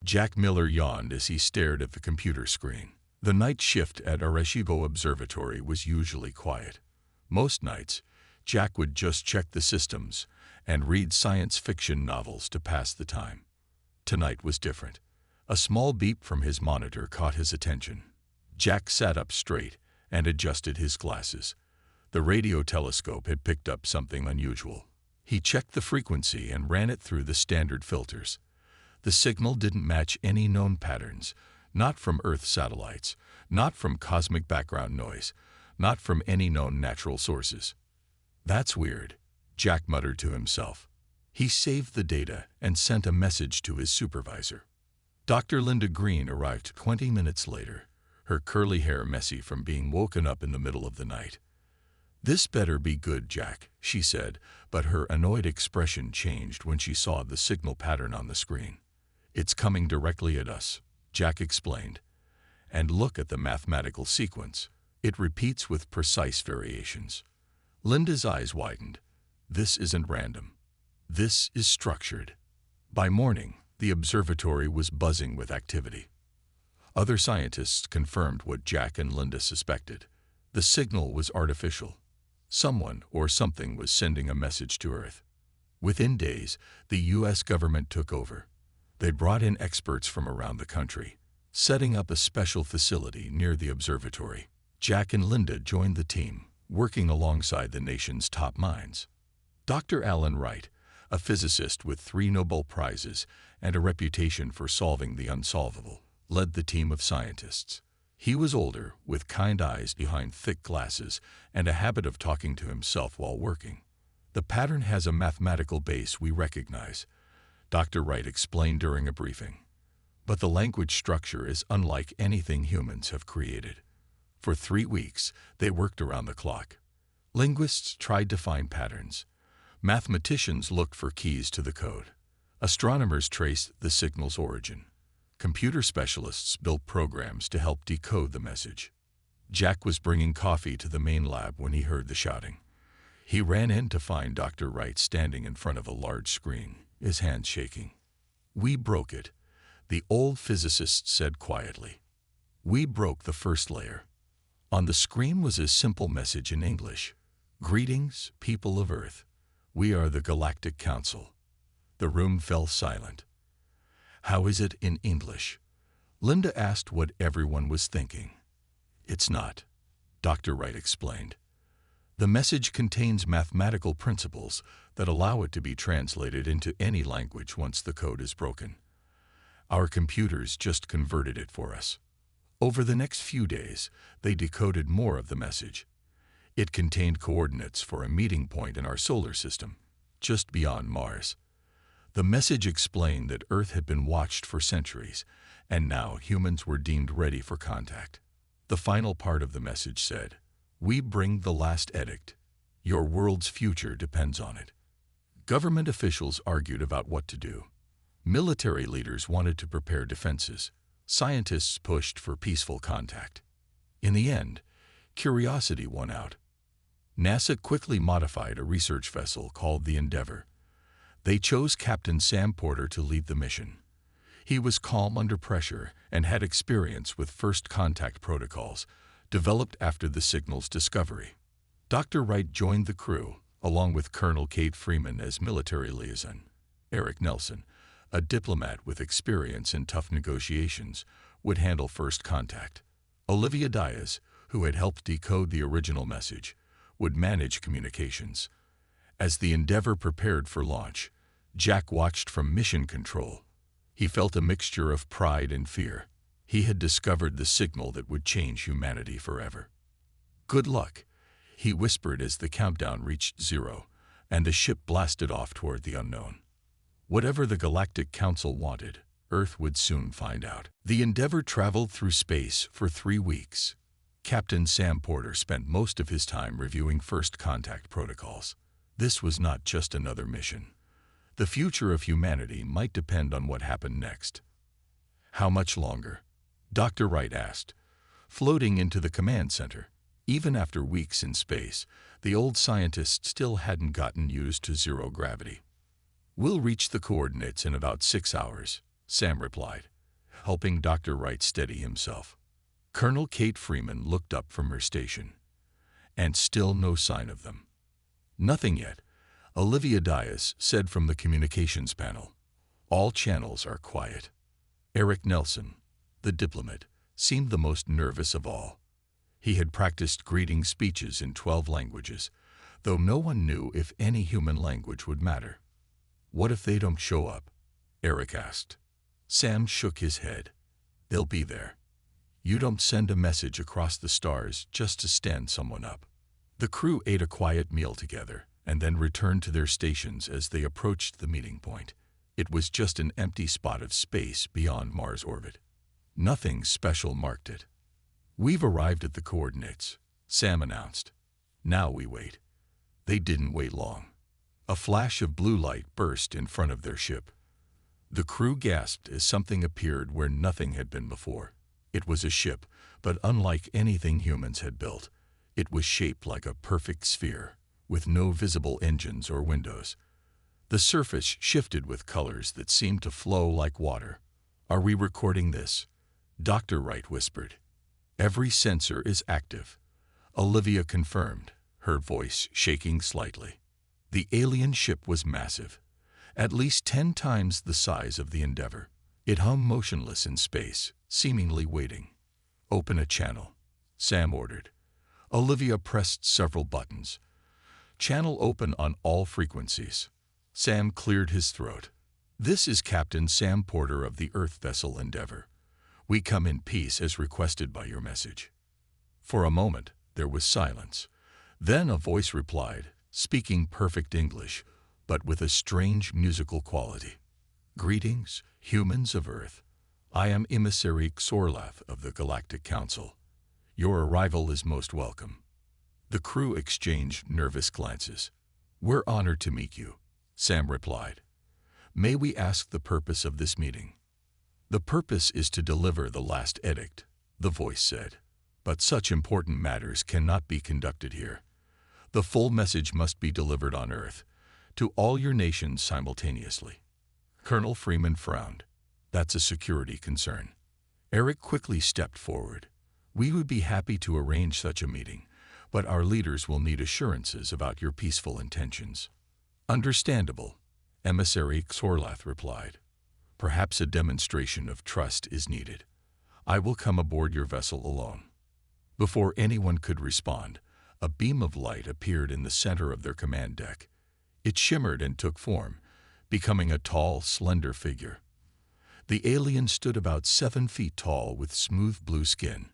Jack Miller yawned as he stared at the computer screen. The night shift at Arecibo Observatory was usually quiet. Most nights, Jack would just check the systems and read science fiction novels to pass the time. Tonight was different. A small beep from his monitor caught his attention. Jack sat up straight and adjusted his glasses. The radio telescope had picked up something unusual. He checked the frequency and ran it through the standard filters. The signal didn't match any known patterns, not from Earth satellites, not from cosmic background noise, not from any known natural sources. "That's weird," Jack muttered to himself. He saved the data and sent a message to his supervisor. Dr. Linda Green arrived 20 minutes later, her curly hair messy from being woken up in the middle of the night. "This better be good, Jack," she said, but her annoyed expression changed when she saw the signal pattern on the screen. "It's coming directly at us," Jack explained. "And look at the mathematical sequence. It repeats with precise variations." Linda's eyes widened. "This isn't random. This is structured." By morning, the observatory was buzzing with activity. Other scientists confirmed what Jack and Linda suspected. The signal was artificial. Someone or something was sending a message to Earth. Within days, the U.S. government took over. They brought in experts from around the country, setting up a special facility near the observatory. Jack and Linda joined the team, working alongside the nation's top minds. Dr. Alan Wright, a physicist with 3 Nobel Prizes and a reputation for solving the unsolvable, led the team of scientists. He was older, with kind eyes behind thick glasses and a habit of talking to himself while working. "The pattern has a mathematical base we recognize," Dr. Wright explained during a briefing. "But the language structure is unlike anything humans have created." For 3 weeks, they worked around the clock. Linguists tried to find patterns. Mathematicians looked for keys to the code. Astronomers traced the signal's origin. Computer specialists built programs to help decode the message. Jack was bringing coffee to the main lab when he heard the shouting. He ran in to find Dr. Wright standing in front of a large screen, his hands shaking. "We broke it," the old physicist said quietly. "We broke the first layer." On the screen was a simple message in English. "Greetings, people of Earth. We are the Galactic Council." The room fell silent. "How is it in English?" Linda asked what everyone was thinking. "It's not," Dr. Wright explained. "The message contains mathematical principles that allow it to be translated into any language once the code is broken. Our computers just converted it for us." Over the next few days, they decoded more of the message. It contained coordinates for a meeting point in our solar system, just beyond Mars. The message explained that Earth had been watched for centuries, and now humans were deemed ready for contact. The final part of the message said, "We bring the last edict. Your world's future depends on it." Government officials argued about what to do. Military leaders wanted to prepare defenses. Scientists pushed for peaceful contact. In the end, curiosity won out. NASA quickly modified a research vessel called the Endeavour. They chose Captain Sam Porter to lead the mission. He was calm under pressure and had experience with first contact protocols, developed after the signal's discovery. Dr. Wright joined the crew, along with Colonel Kate Freeman as military liaison. Eric Nelson, a diplomat with experience in tough negotiations, would handle first contact. Olivia Diaz, who had helped decode the original message, would manage communications. As the Endeavour prepared for launch, Jack watched from mission control. He felt a mixture of pride and fear. He had discovered the signal that would change humanity forever. "Good luck," he whispered as the countdown reached 0, and the ship blasted off toward the unknown. Whatever the Galactic Council wanted, Earth would soon find out. The Endeavour traveled through space for 3 weeks. Captain Sam Porter spent most of his time reviewing first contact protocols. This was not just another mission. The future of humanity might depend on what happened next. "How much longer?" Dr. Wright asked. Floating into the command center, even after weeks in space, the old scientist still hadn't gotten used to zero gravity. "We'll reach the coordinates in about 6 hours," Sam replied. helping Dr. Wright steady himself. Colonel Kate Freeman looked up from her station, and still no sign of them. Nothing yet, Olivia Dias said from the communications panel. All channels are quiet. Eric Nelson, the diplomat, seemed the most nervous of all. He had practiced greeting speeches in 12 languages, though no one knew if any human language would matter. What if they don't show up? Eric asked. Sam shook his head. They'll be there. You don't send a message across the stars just to stand someone up. The crew ate a quiet meal together and then returned to their stations as they approached the meeting point. It was just an empty spot of space beyond Mars' orbit. Nothing special marked it. We've arrived at the coordinates, Sam announced. Now we wait. They didn't wait long. A flash of blue light burst in front of their ship. The crew gasped as something appeared where nothing had been before. It was a ship, but unlike anything humans had built. It was shaped like a perfect sphere, with no visible engines or windows. The surface shifted with colors that seemed to flow like water. Are we recording this? Dr. Wright whispered. Every sensor is active. Olivia confirmed, her voice shaking slightly. The alien ship was massive, at least 10 times the size of the Endeavour. It hung motionless in space, seemingly waiting. Open a channel, Sam ordered. Olivia pressed several buttons. Channel open on all frequencies. Sam cleared his throat. This is Captain Sam Porter of the Earth vessel Endeavour. We come in peace as requested by your message. For a moment, there was silence. Then a voice replied, speaking perfect English, but with a strange musical quality. Greetings, humans of Earth. I am emissary Xorlath of the Galactic Council. Your arrival is most welcome. The crew exchanged nervous glances. We're honored to meet you, Sam replied. May we ask the purpose of this meeting? The purpose is to deliver the last edict, the voice said. But such important matters cannot be conducted here. The full message must be delivered on Earth, to all your nations simultaneously. Colonel Freeman frowned. That's a security concern. Eric quickly stepped forward. We would be happy to arrange such a meeting, but our leaders will need assurances about your peaceful intentions. Understandable, Emissary Xorlath replied. Perhaps a demonstration of trust is needed. I will come aboard your vessel alone. Before anyone could respond, a beam of light appeared in the center of their command deck. It shimmered and took form, becoming a tall, slender figure. The alien stood about 7 feet tall with smooth blue skin.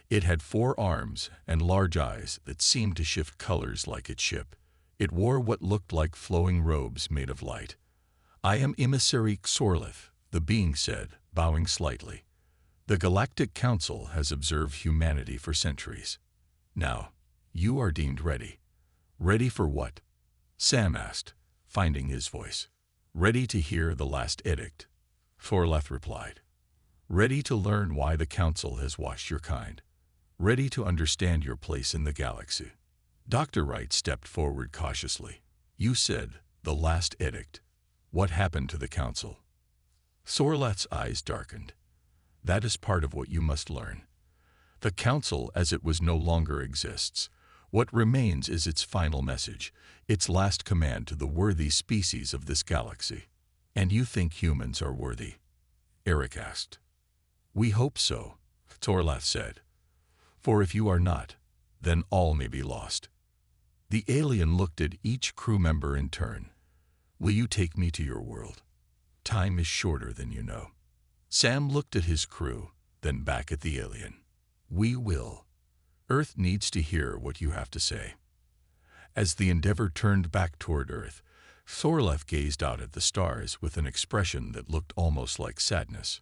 It had 4 arms and large eyes that seemed to shift colors like its ship. It wore what looked like flowing robes made of light. I am Emissary Xorlath, the being said, bowing slightly. The Galactic Council has observed humanity for centuries. Now, you are deemed ready. Ready for what? Sam asked, finding his voice. Ready to hear the last edict, Xorlath replied. Ready to learn why the Council has watched your kind. Ready to understand your place in the galaxy. Dr. Wright stepped forward cautiously. You said, the last edict. What happened to the Council? Xorlath's eyes darkened. That is part of what you must learn. The Council, as it was, no longer exists. What remains is its final message, its last command to the worthy species of this galaxy. And you think humans are worthy? Eric asked. We hope so, Xorlath said. For if you are not, then all may be lost. The alien looked at each crew member in turn. Will you take me to your world? Time is shorter than you know. Sam looked at his crew, then back at the alien. We will. Earth needs to hear what you have to say. As the Endeavour turned back toward Earth, Xorlath gazed out at the stars with an expression that looked almost like sadness.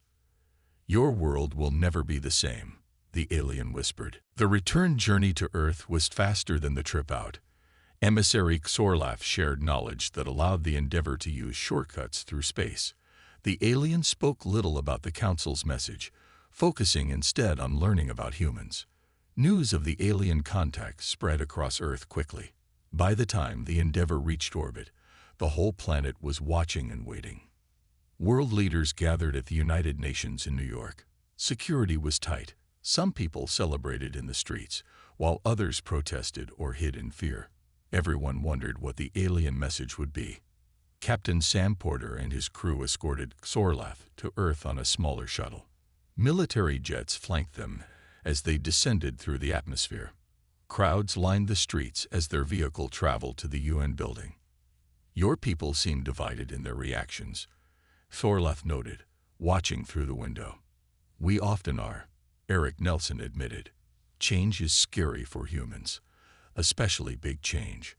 Your world will never be the same, the alien whispered. The return journey to Earth was faster than the trip out. Emissary Xorlath shared knowledge that allowed the Endeavour to use shortcuts through space. The alien spoke little about the Council's message, focusing instead on learning about humans. News of the alien contact spread across Earth quickly. By the time the Endeavour reached orbit, the whole planet was watching and waiting. World leaders gathered at the United Nations in New York. Security was tight. Some people celebrated in the streets, while others protested or hid in fear. Everyone wondered what the alien message would be. Captain Sam Porter and his crew escorted Xorlath to Earth on a smaller shuttle. Military jets flanked them as they descended through the atmosphere. Crowds lined the streets as their vehicle traveled to the UN building. Your people seemed divided in their reactions, Xorlath noted, watching through the window. We often are, Eric Nelson admitted. Change is scary for humans, especially big change.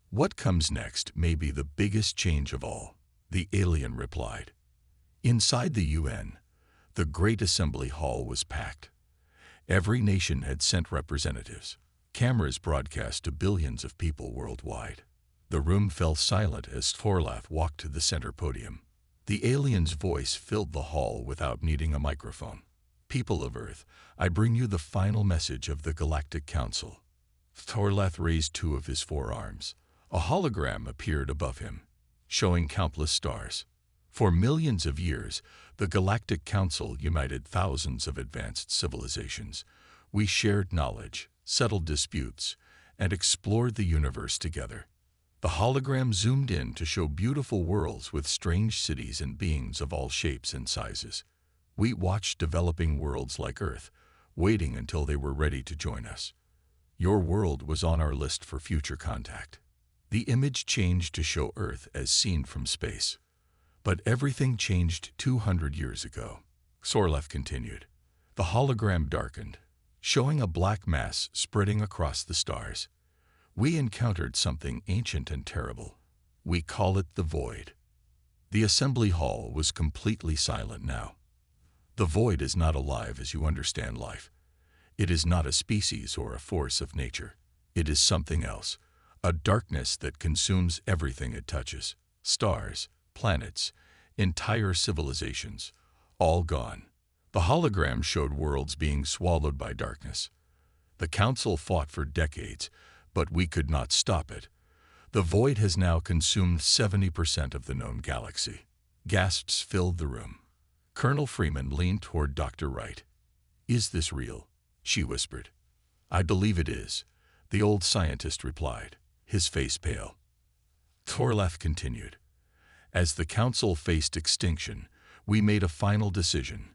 What comes next may be the biggest change of all, the alien replied. Inside the UN, the Great Assembly Hall was packed. Every nation had sent representatives. Cameras broadcast to billions of people worldwide. The room fell silent as Xorlath walked to the center podium. The alien's voice filled the hall without needing a microphone. People of Earth, I bring you the final message of the Galactic Council. Xorlath raised two of his forearms. A hologram appeared above him, showing countless stars. For millions of years, the Galactic Council united thousands of advanced civilizations. We shared knowledge, settled disputes, and explored the universe together. The hologram zoomed in to show beautiful worlds with strange cities and beings of all shapes and sizes. We watched developing worlds like Earth, waiting until they were ready to join us. Your world was on our list for future contact. The image changed to show Earth as seen from space. But everything changed 200 years ago, Xorlath continued. The hologram darkened, showing a black mass spreading across the stars. We encountered something ancient and terrible. We call it the Void. The assembly hall was completely silent now. The Void is not alive as you understand life. It is not a species or a force of nature. It is something else. A darkness that consumes everything it touches. Stars, planets, entire civilizations, all gone. The hologram showed worlds being swallowed by darkness. The Council fought for decades, but we could not stop it. The Void has now consumed 70% of the known galaxy. Gasps filled the room. Colonel Freeman leaned toward Dr. Wright. Is this real? She whispered. I believe it is, the old scientist replied, his face pale. Xorlath continued. As the Council faced extinction, we made a final decision.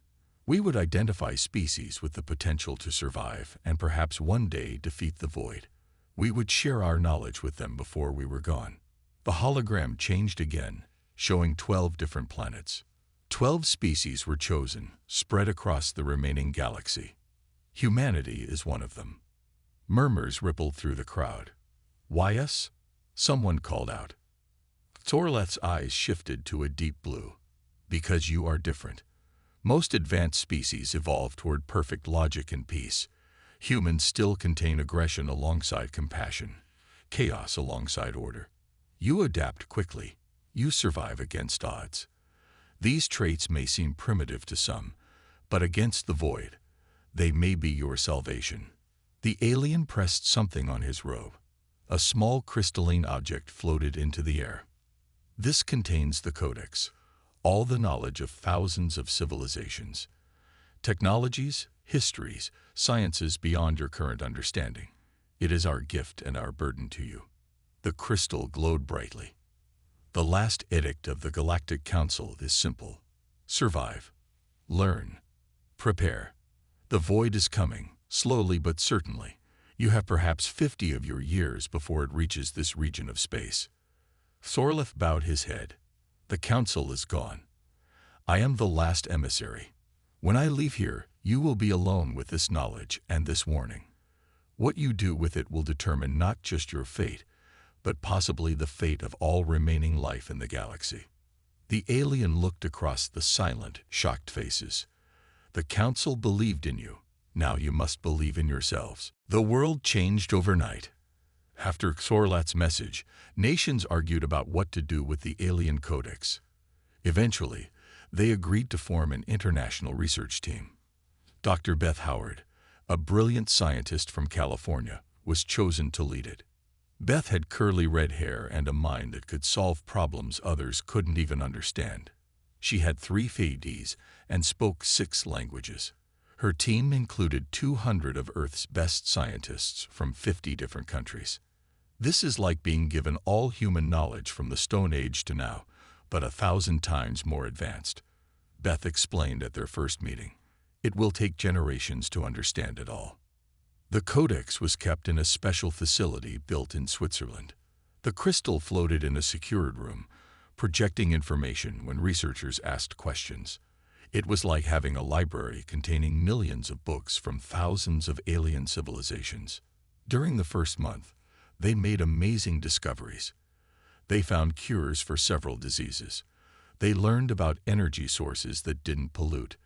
We would identify species with the potential to survive and perhaps one day defeat the Void. We would share our knowledge with them before we were gone. The hologram changed again, showing 12 different planets. 12 species were chosen, spread across the remaining galaxy. Humanity is one of them. Murmurs rippled through the crowd. Why us? Someone called out. Xorlath's eyes shifted to a deep blue. Because you are different. Most advanced species evolve toward perfect logic and peace. Humans still contain aggression alongside compassion, chaos alongside order. You adapt quickly. You survive against odds. These traits may seem primitive to some, but against the Void, they may be your salvation. The alien pressed something on his robe. A small crystalline object floated into the air. This contains the Codex, all the knowledge of thousands of civilizations, technologies, histories, sciences beyond your current understanding. It is our gift and our burden to you. The crystal glowed brightly. The last edict of the Galactic Council is simple. Survive. Learn. Prepare. The Void is coming, slowly but certainly. You have perhaps 50 of your years before it reaches this region of space. Xorlath bowed his head. The Council is gone. I am the last emissary. When I leave here, you will be alone with this knowledge and this warning. What you do with it will determine not just your fate, but possibly the fate of all remaining life in the galaxy. The alien looked across the silent, shocked faces. The Council believed in you. Now you must believe in yourselves. The world changed overnight. After Xorlath's message, nations argued about what to do with the alien codex. Eventually, they agreed to form an international research team. Dr. Beth Howard, a brilliant scientist from California, was chosen to lead it. Beth had curly red hair and a mind that could solve problems others couldn't even understand. She had 3 PhDs and spoke 6 languages. Her team included 200 of Earth's best scientists from 50 different countries. This is like being given all human knowledge from the Stone Age to now, but 1,000 times more advanced. Beth explained at their first meeting. It will take generations to understand it all. The codex was kept in a special facility built in Switzerland. The crystal floated in a secured room, projecting information when researchers asked questions. It was like having a library containing millions of books from thousands of alien civilizations. During the first month, they made amazing discoveries. They found cures for several diseases. They learned about energy sources that didn't pollute.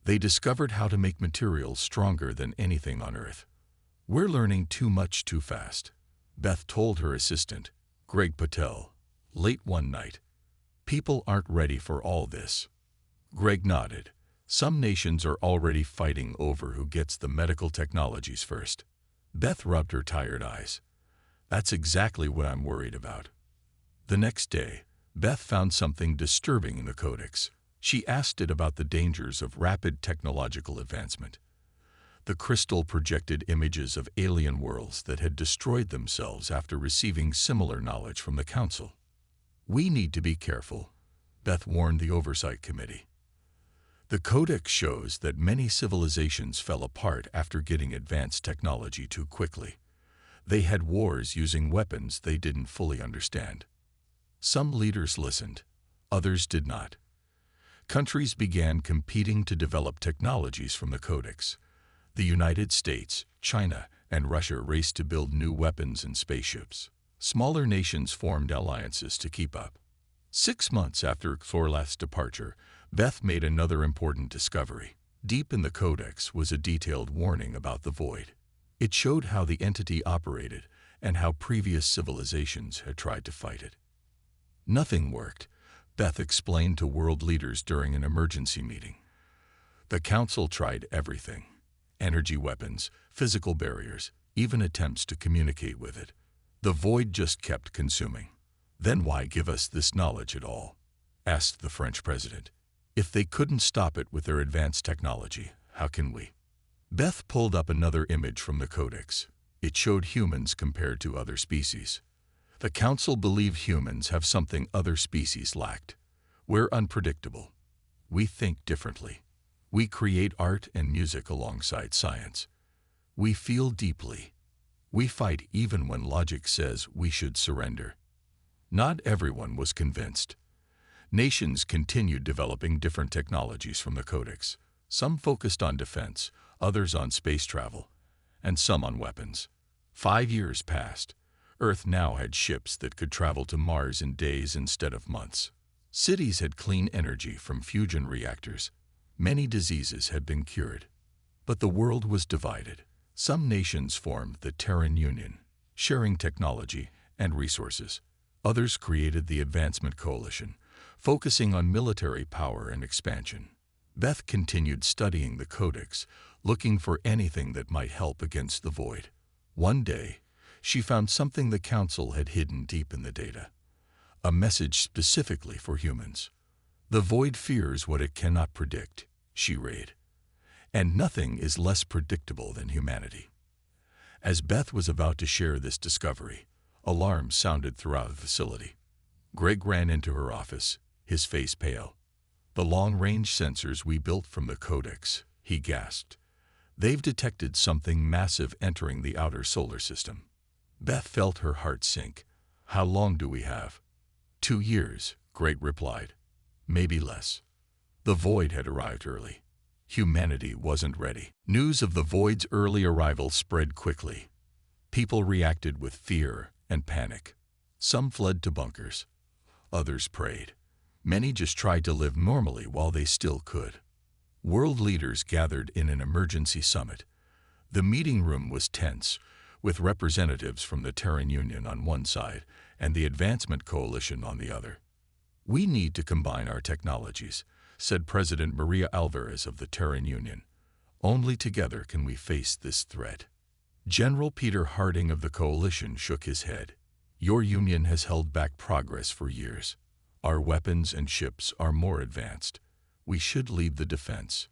They discovered how to make materials stronger than anything on Earth. "We're learning too much too fast," Beth told her assistant, Greg Patel, late one night. "People aren't ready for all this." Greg nodded. "Some nations are already fighting over who gets the medical technologies first." Beth rubbed her tired eyes. "That's exactly what I'm worried about." The next day, Beth found something disturbing in the codex. She asked it about the dangers of rapid technological advancement. The crystal projected images of alien worlds that had destroyed themselves after receiving similar knowledge from the Council. "We need to be careful," Beth warned the Oversight Committee. The codex shows that many civilizations fell apart after getting advanced technology too quickly. They had wars using weapons they didn't fully understand. Some leaders listened, others did not. Countries began competing to develop technologies from the codex. The United States, China, and Russia raced to build new weapons and spaceships. Smaller nations formed alliances to keep up. 6 months after Thorlath's departure, Beth made another important discovery. Deep in the codex was a detailed warning about the void. It showed how the entity operated and how previous civilizations had tried to fight it. Nothing worked, Beth explained to world leaders during an emergency meeting. The Council tried everything: energy weapons, physical barriers, even attempts to communicate with it. The void just kept consuming. "Then why give us this knowledge at all?" asked the French president. "If they couldn't stop it with their advanced technology, how can we?" Beth pulled up another image from the codex. It showed humans compared to other species. The Council believed humans have something other species lacked. "We're unpredictable. We think differently. We create art and music alongside science. We feel deeply. We fight even when logic says we should surrender." Not everyone was convinced. Nations continued developing different technologies from the codex. Some focused on defense, others on space travel, and some on weapons. 5 years passed. Earth now had ships that could travel to Mars in days instead of months. Cities had clean energy from fusion reactors. Many diseases had been cured. But the world was divided. Some nations formed the Terran Union, sharing technology and resources. Others created the Advancement Coalition, focusing on military power and expansion. Beth continued studying the codex, looking for anything that might help against the void. One day, she found something the Council had hidden deep in the data. A message specifically for humans. "The void fears what it cannot predict," she read. "And nothing is less predictable than humanity." As Beth was about to share this discovery, alarms sounded throughout the facility. Greg ran into her office, his face pale. "The long-range sensors we built from the codex," he gasped. "They've detected something massive entering the outer solar system." Beth felt her heart sink. "How long do we have?" 2 years, Greg replied. "Maybe less." The void had arrived early. Humanity wasn't ready. News of the void's early arrival spread quickly. People reacted with fear and panic. Some fled to bunkers. Others prayed. Many just tried to live normally while they still could. World leaders gathered in an emergency summit. The meeting room was tense, with representatives from the Terran Union on one side and the Advancement Coalition on the other. "We need to combine our technologies," said President Maria Alvarez of the Terran Union. "Only together can we face this threat." General Peter Harding of the Coalition shook his head. "Your union has held back progress for years. Our weapons and ships are more advanced. We should lead the defense.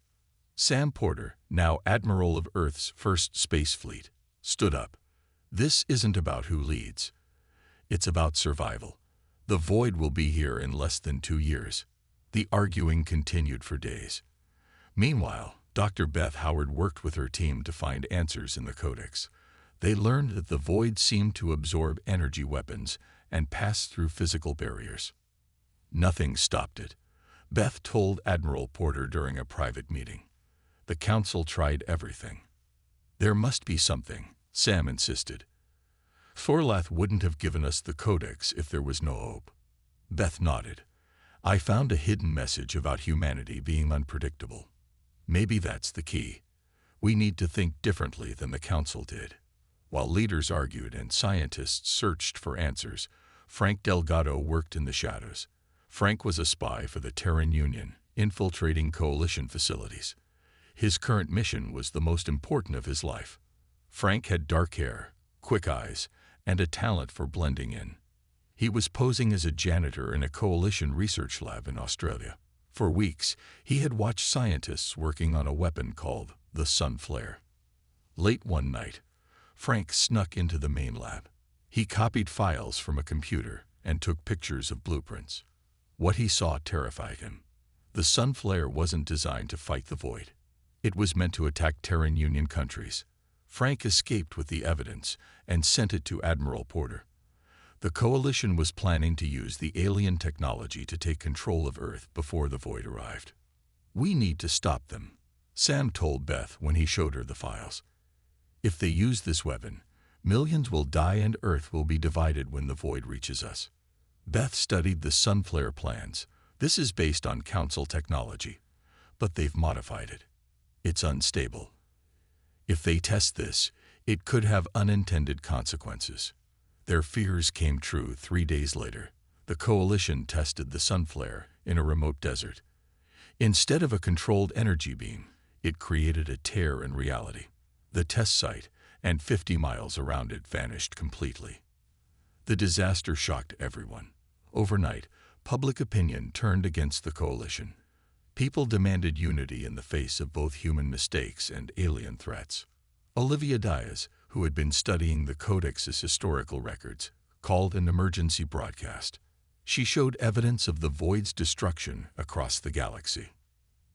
Sam Porter, now Admiral of Earth's first space fleet, stood up. This isn't about who leads. It's about survival. The void will be here in less than 2 years. The arguing continued for days. Meanwhile, Dr. Beth Howard worked with her team to find answers in the codex. They learned that the void seemed to absorb energy weapons and pass through physical barriers. Nothing stopped it. Beth told Admiral Porter during a private meeting. The Council tried everything. There must be something, Sam insisted. Thorlath wouldn't have given us the codex if there was no hope. Beth nodded. I found a hidden message about humanity being unpredictable. Maybe that's the key. We need to think differently than the Council did. While leaders argued and scientists searched for answers, Frank Delgado worked in the shadows. Frank was a spy for the Terran Union, infiltrating coalition facilities. His current mission was the most important of his life. Frank had dark hair, quick eyes, and a talent for blending in. He was posing as a janitor in a coalition research lab in Australia. For weeks, he had watched scientists working on a weapon called the Sun Flare. Late one night, Frank snuck into the main lab. He copied files from a computer and took pictures of blueprints. What he saw terrified him. The Sun Flare wasn't designed to fight the void. It was meant to attack Terran Union countries. Frank escaped with the evidence and sent it to Admiral Porter. The coalition was planning to use the alien technology to take control of Earth before the void arrived. We need to stop them, Sam told Beth when he showed her the files. If they use this weapon, millions will die and Earth will be divided when the void reaches us. Beth studied the Sunflare plans. This is based on Council technology, but they've modified it. It's unstable. If they test this, it could have unintended consequences. Their fears came true 3 days later. The coalition tested the Sunflare in a remote desert. Instead of a controlled energy beam, it created a tear in reality. The test site and 50 miles around it vanished completely. The disaster shocked everyone. Overnight, public opinion turned against the coalition. People demanded unity in the face of both human mistakes and alien threats. Olivia Diaz, who had been studying the Codex's historical records, called an emergency broadcast. She showed evidence of the void's destruction across the galaxy.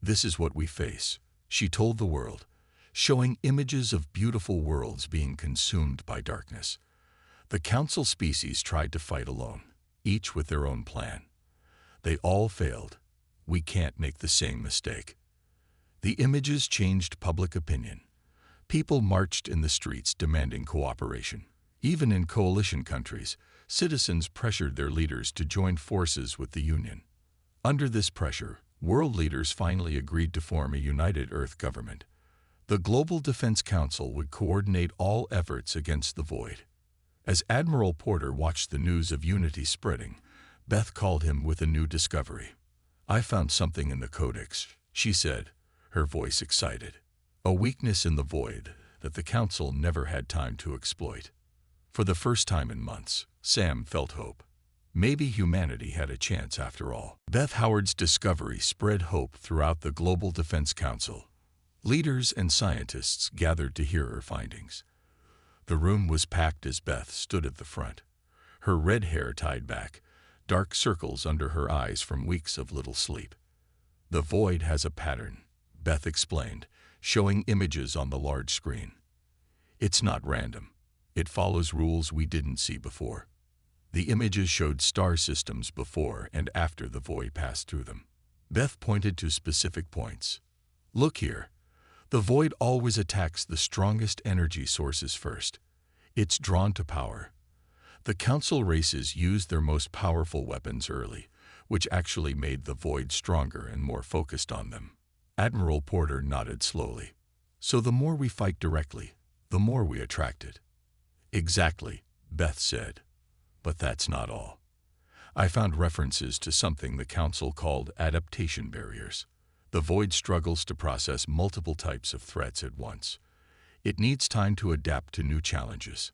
This is what we face, she told the world, showing images of beautiful worlds being consumed by darkness. The Council species tried to fight alone, each with their own plan. They all failed. We can't make the same mistake. The images changed public opinion. People marched in the streets demanding cooperation. Even in coalition countries, citizens pressured their leaders to join forces with the Union. Under this pressure, world leaders finally agreed to form a united Earth government. The Global Defense Council would coordinate all efforts against the void. As Admiral Porter watched the news of unity spreading, Beth called him with a new discovery. I found something in the Codex, she said, her voice excited. A weakness in the void that the Council never had time to exploit. For the first time in months, Sam felt hope. Maybe humanity had a chance after all. Beth Howard's discovery spread hope throughout the Global Defense Council. Leaders and scientists gathered to hear her findings. The room was packed as Beth stood at the front. Her red hair tied back, dark circles under her eyes from weeks of little sleep. The void has a pattern, Beth explained, showing images on the large screen. It's not random. It follows rules we didn't see before. The images showed star systems before and after the void passed through them. Beth pointed to specific points. Look here. The void always attacks the strongest energy sources first. It's drawn to power. The Council races used their most powerful weapons early, which actually made the void stronger and more focused on them. Admiral Porter nodded slowly. So the more we fight directly, the more we attract it. Exactly, Beth said. But that's not all. I found references to something the Council called adaptation barriers. The void struggles to process multiple types of threats at once. It needs time to adapt to new challenges.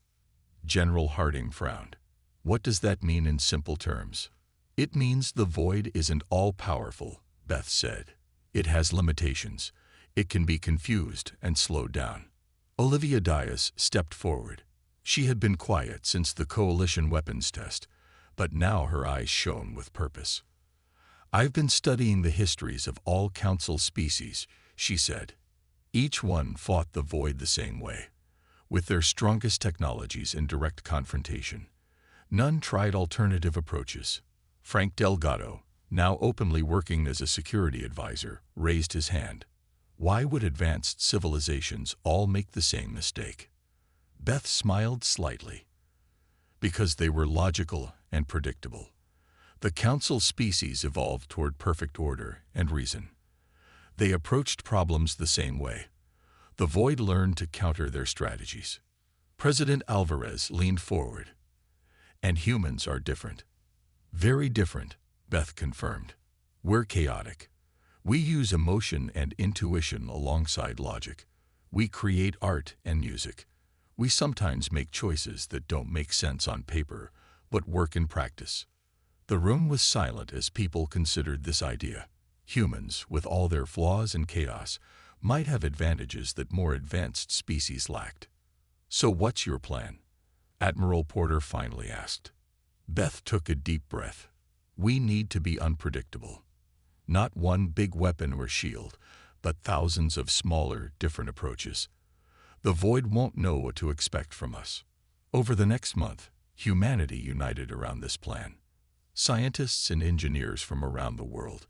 General Harding frowned. What does that mean in simple terms? It means the void isn't all-powerful, Beth said. It has limitations. It can be confused and slowed down. Olivia Dias stepped forward. She had been quiet since the Coalition weapons test, but now her eyes shone with purpose. I've been studying the histories of all Council species, she said. Each one fought the void the same way, with their strongest technologies in direct confrontation. None tried alternative approaches. Frank Delgado, now openly working as a security advisor, raised his hand. Why would advanced civilizations all make the same mistake? Beth smiled slightly. Because they were logical and predictable. The Council species evolved toward perfect order and reason. They approached problems the same way. The void learned to counter their strategies. President Alvarez leaned forward. And humans are different. Very different, Beth confirmed. We're chaotic. We use emotion and intuition alongside logic. We create art and music. We sometimes make choices that don't make sense on paper, but work in practice. The room was silent as people considered this idea. Humans, with all their flaws and chaos, might have advantages that more advanced species lacked. So what's your plan? Admiral Porter finally asked. Beth took a deep breath. We need to be unpredictable. Not one big weapon or shield, but thousands of smaller, different approaches. The void won't know what to expect from us. Over the next month, humanity united around this plan. Scientists and engineers from around the world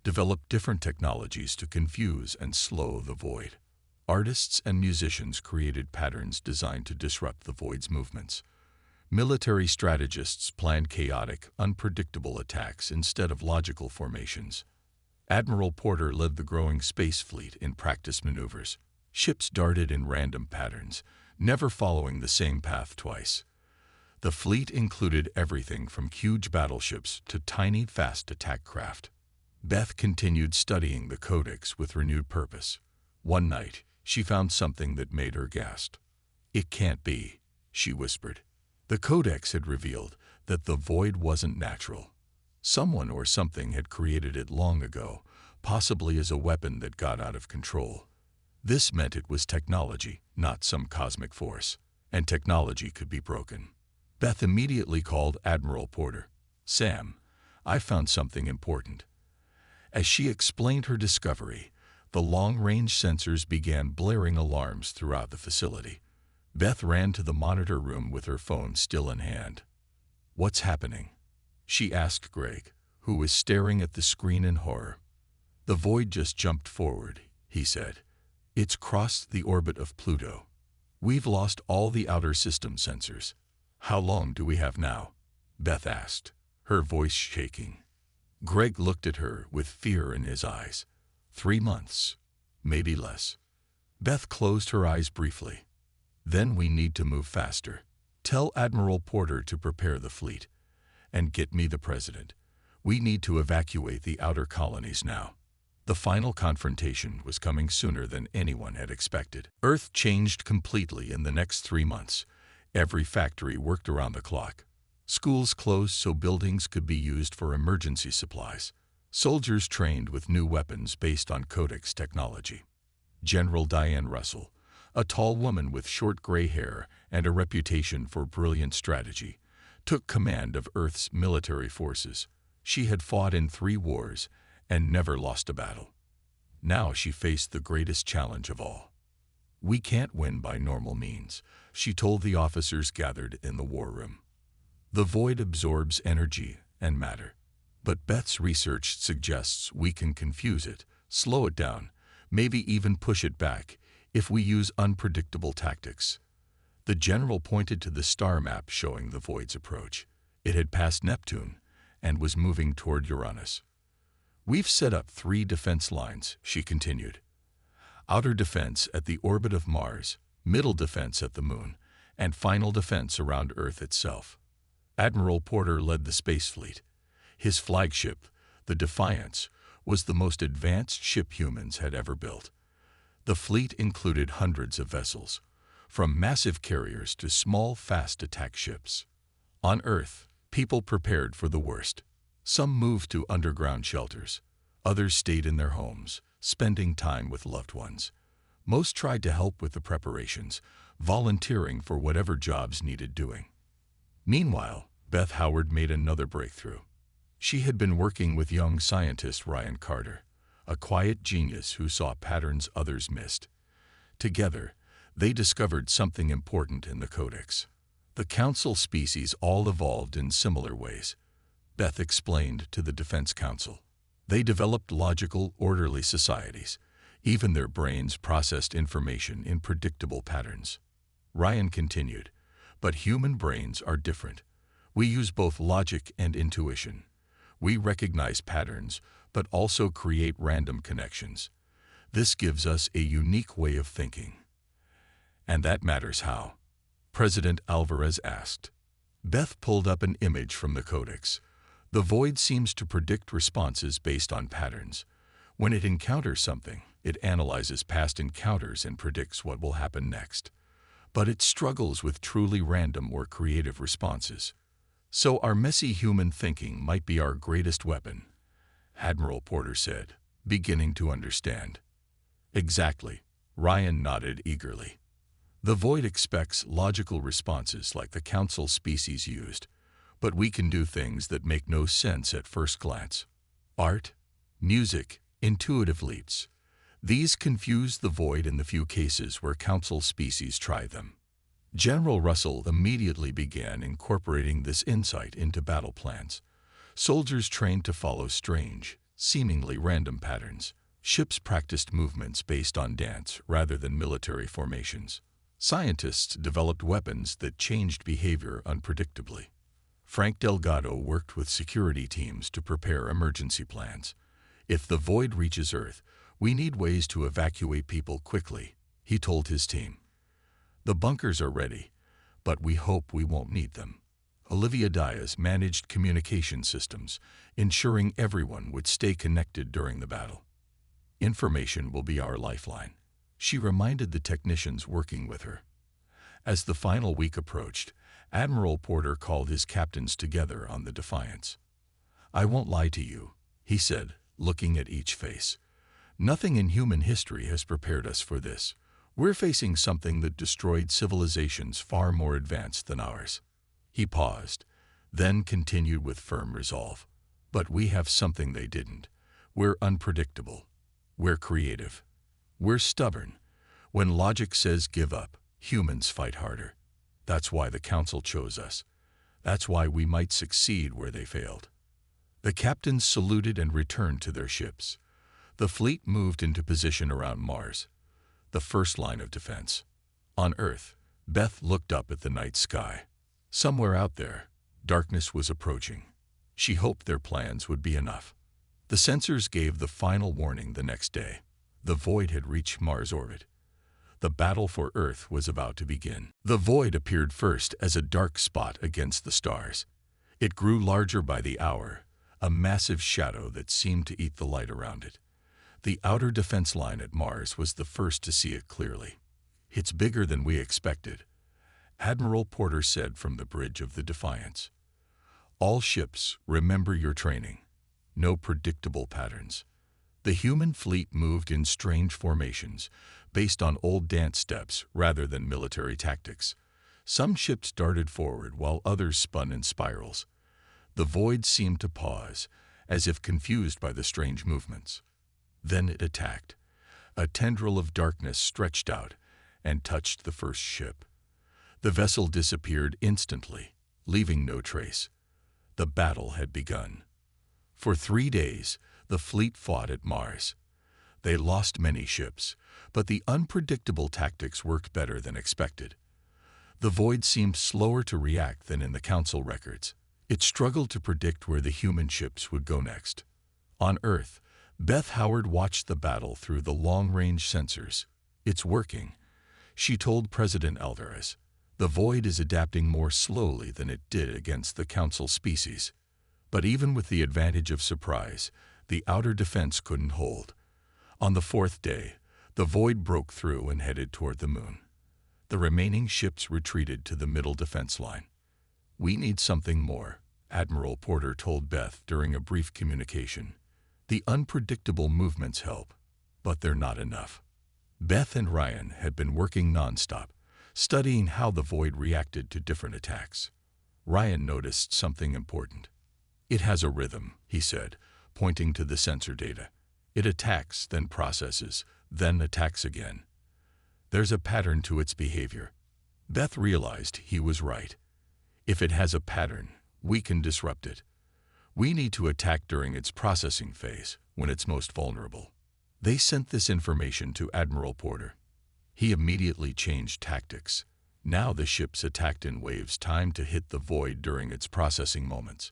developed different technologies to confuse and slow the void. Artists and musicians created patterns designed to disrupt the void's movements. Military strategists planned chaotic, unpredictable attacks instead of logical formations. Admiral Porter led the growing space fleet in practice maneuvers. Ships darted in random patterns, never following the same path twice. The fleet included everything from huge battleships to tiny, fast attack craft. Beth continued studying the codex with renewed purpose. One night, she found something that made her gasp. "It can't be," she whispered. The codex had revealed that the void wasn't natural. Someone or something had created it long ago, possibly as a weapon that got out of control. This meant it was technology, not some cosmic force, and technology could be broken. Beth immediately called Admiral Porter. "Sam, I found something important." As she explained her discovery, the long-range sensors began blaring alarms throughout the facility. Beth ran to the monitor room with her phone still in hand. "What's happening?" she asked Greg, who was staring at the screen in horror. "The void just jumped forward," he said. "It's crossed the orbit of Pluto. We've lost all the outer system sensors." "How long do we have now?" Beth asked, her voice shaking. Greg looked at her with fear in his eyes. 3 months, maybe less. Beth closed her eyes briefly. "Then we need to move faster. Tell Admiral Porter to prepare the fleet. And get me the president. We need to evacuate the outer colonies now." The final confrontation was coming sooner than anyone had expected. Earth changed completely in the next 3 months. Every factory worked around the clock. Schools closed so buildings could be used for emergency supplies. Soldiers trained with new weapons based on Codex technology. General Diane Russell, a tall woman with short gray hair and a reputation for brilliant strategy, took command of Earth's military forces. She had fought in 3 wars and never lost a battle. Now she faced the greatest challenge of all. "We can't win by normal means," she told the officers gathered in the war room. "The void absorbs energy and matter. But Beth's research suggests we can confuse it, slow it down, maybe even push it back if we use unpredictable tactics." The general pointed to the star map showing the void's approach. It had passed Neptune and was moving toward Uranus. "We've set up 3 defense lines," she continued. "Outer defense at the orbit of Mars, middle defense at the Moon, and final defense around Earth itself." Admiral Porter led the space fleet. His flagship, the Defiance, was the most advanced ship humans had ever built. The fleet included hundreds of vessels, from massive carriers to small, fast attack ships. On Earth, people prepared for the worst. Some moved to underground shelters. Others stayed in their homes, spending time with loved ones. Most tried to help with the preparations, volunteering for whatever jobs needed doing. Meanwhile, Beth Howard made another breakthrough. She had been working with young scientist Ryan Carter, a quiet genius who saw patterns others missed. Together, they discovered something important in the Codex. The Council species all evolved in similar ways, Beth explained to the Defense Council. They developed logical, orderly societies. Even their brains processed information in predictable patterns. Ryan continued, but human brains are different. We use both logic and intuition. We recognize patterns, but also create random connections. This gives us a unique way of thinking. And that matters how? President Alvarez asked. Beth pulled up an image from the Codex. The void seems to predict responses based on patterns. When it encounters something, it analyzes past encounters and predicts what will happen next. But it struggles with truly random or creative responses. So our messy human thinking might be our greatest weapon, Admiral Porter said, beginning to understand. Exactly, Ryan nodded eagerly. The void expects logical responses like the Council species used, but we can do things that make no sense at first glance. Art, music, intuitive leaps. These confuse the void in the few cases where Council species try them. General Russell immediately began incorporating this insight into battle plans. Soldiers trained to follow strange, seemingly random patterns. Ships practiced movements based on dance rather than military formations. Scientists developed weapons that changed behavior unpredictably. Frank Delgado worked with security teams to prepare emergency plans. If the void reaches Earth, we need ways to evacuate people quickly, he told his team. The bunkers are ready, but we hope we won't need them. Olivia Diaz managed communication systems, ensuring everyone would stay connected during the battle. Information will be our lifeline, she reminded the technicians working with her. As the final week approached, Admiral Porter called his captains together on the Defiance. I won't lie to you, he said, looking at each face. Nothing in human history has prepared us for this. We're facing something that destroyed civilizations far more advanced than ours. He paused, then continued with firm resolve. But we have something they didn't. We're unpredictable. We're creative. We're stubborn. When logic says give up, humans fight harder. That's why the Council chose us. That's why we might succeed where they failed. The captains saluted and returned to their ships. The fleet moved into position around Mars, the first line of defense. On Earth, Beth looked up at the night sky. Somewhere out there, darkness was approaching. She hoped their plans would be enough. The sensors gave the final warning the next day. The void had reached Mars orbit. The battle for Earth was about to begin. The void appeared first as a dark spot against the stars. It grew larger by the hour, a massive shadow that seemed to eat the light around it. The outer defense line at Mars was the first to see it clearly. It's bigger than we expected, Admiral Porter said from the bridge of the Defiance. All ships, remember your training. No predictable patterns. The human fleet moved in strange formations, based on old dance steps rather than military tactics. Some ships darted forward while others spun in spirals. The void seemed to pause, as if confused by the strange movements. Then it attacked. A tendril of darkness stretched out and touched the first ship. The vessel disappeared instantly, leaving no trace. The battle had begun. For 3 days, the fleet fought at Mars. They lost many ships, but the unpredictable tactics worked better than expected. The void seemed slower to react than in the Council records. It struggled to predict where the human ships would go next. On Earth, Beth Howard watched the battle through the long-range sensors. It's working, she told President Alvarez. The void is adapting more slowly than it did against the Council species. But even with the advantage of surprise, the outer defense couldn't hold. On the 4th day, the void broke through and headed toward the moon. The remaining ships retreated to the middle defense line. We need something more, Admiral Porter told Beth during a brief communication. The unpredictable movements help, but they're not enough. Beth and Ryan had been working nonstop, studying how the void reacted to different attacks. Ryan noticed something important. It has a rhythm, he said, pointing to the sensor data. It attacks, then processes, then attacks again. There's a pattern to its behavior. Beth realized he was right. If it has a pattern, we can disrupt it. We need to attack during its processing phase, when it's most vulnerable. They sent this information to Admiral Porter. He immediately changed tactics. Now the ships attacked in waves timed to hit the void during its processing moments.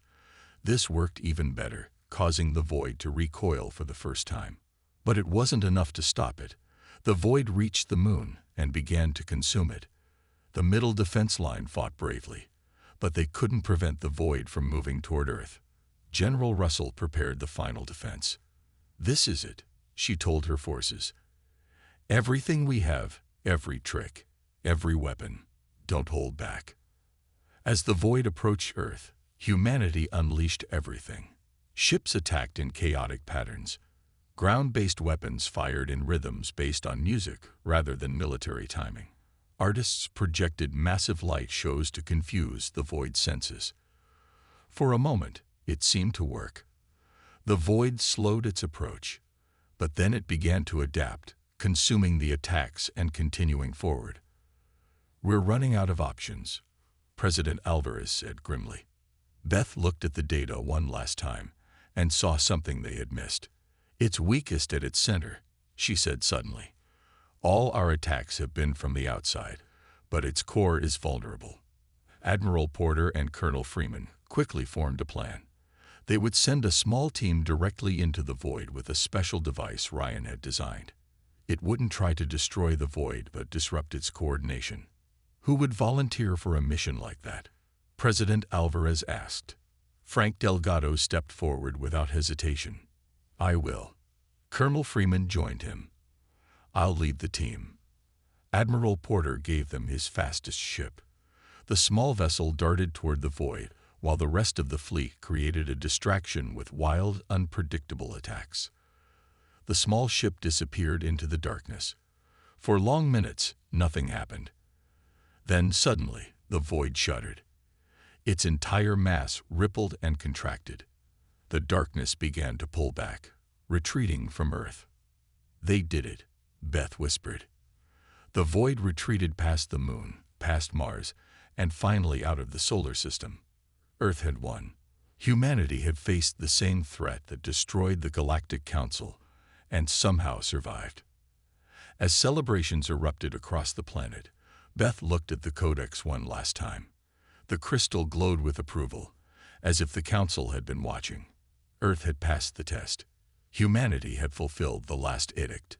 This worked even better, causing the void to recoil for the first time. But it wasn't enough to stop it. The void reached the moon and began to consume it. The middle defense line fought bravely, but they couldn't prevent the void from moving toward Earth. General Russell prepared the final defense. "This is it," she told her forces. "Everything we have, every trick, every weapon. Don't hold back." As the void approached Earth, humanity unleashed everything. Ships attacked in chaotic patterns. Ground-based weapons fired in rhythms based on music rather than military timing. Artists projected massive light shows to confuse the void's senses. For a moment, it seemed to work. The void slowed its approach, but then it began to adapt, consuming the attacks and continuing forward. "We're running out of options," President Alvarez said grimly. Beth looked at the data one last time and saw something they had missed. "It's weakest at its center," she said suddenly. "All our attacks have been from the outside, but its core is vulnerable." Admiral Porter and Colonel Freeman quickly formed a plan. They would send a small team directly into the void with a special device Ryan had designed. It wouldn't try to destroy the void but disrupt its coordination. Who would volunteer for a mission like that? President Alvarez asked. Frank Delgado stepped forward without hesitation. "I will." Colonel Freeman joined him. "I'll lead the team." Admiral Porter gave them his fastest ship. The small vessel darted toward the void, while the rest of the fleet created a distraction with wild, unpredictable attacks. The small ship disappeared into the darkness. For long minutes, nothing happened. Then suddenly, the void shuddered. Its entire mass rippled and contracted. The darkness began to pull back, retreating from Earth. "They did it," Beth whispered. The void retreated past the moon, past Mars, and finally out of the solar system. Earth had won. Humanity had faced the same threat that destroyed the Galactic Council, and somehow survived. As celebrations erupted across the planet, Beth looked at the codex one last time. The crystal glowed with approval, as if the Council had been watching. Earth had passed the test. Humanity had fulfilled the last edict.